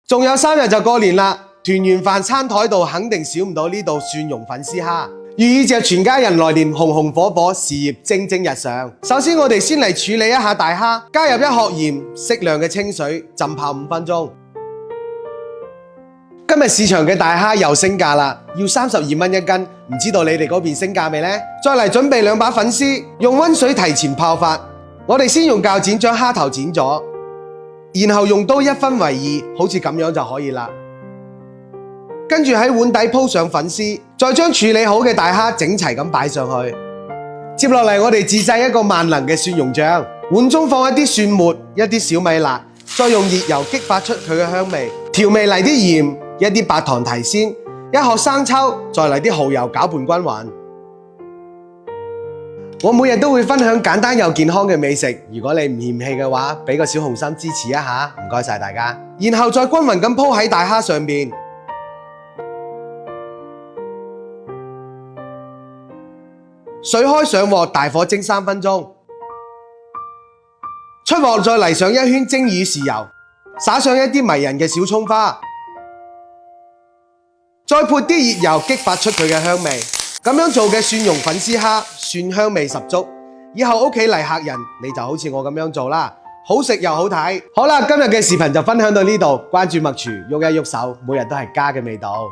仲有3日就過年啦，團圓飯餐台度肯定少唔到呢道蒜蓉粉絲蝦，寓意着全家人來年紅紅火火，事業蒸蒸日上。首先我哋先嚟處理一下大蝦，加入1殼鹽，適量嘅清水，浸泡5分鐘。今日市場嘅大蝦又升價啦，要32蚊1斤，唔知道你哋嗰邊升價未呢？再嚟準備2把粉絲，用溫水提前泡發。我哋先用鉸剪將蝦頭剪咗，然後用刀1分為2，好似咁樣就可以啦。跟住喺碗底鋪上粉絲，再將處理好嘅大蝦整齊咁擺上去。接落嚟我哋自製一個萬能嘅蒜蓉醬，碗中放一啲蒜末、一啲小米辣，再用熱油激發出佢嘅香味。調味嚟啲鹽，一啲白糖提鮮，1殼生抽，再嚟啲蠔油攪拌均勻。我每日都會分享簡單又健康嘅美食，如果你唔嫌棄嘅話，俾個小紅心支持一下，唔該晒大家。然後再均勻咁鋪喺大蝦上面。水開上鑊，大火蒸3分鐘。出鑊再嚟上1圈蒸魚豉油，灑上一啲迷人嘅小蔥花，再潑啲熱油激發出佢嘅香味。咁樣做嘅蒜蓉粉絲蝦，蒜香味十足。以後屋企嚟客人，你就好似我咁樣做啦，好食又好睇。好啦，今日嘅視頻就分享到呢度，關注麥廚，喐一喐手，每日都係家嘅味道。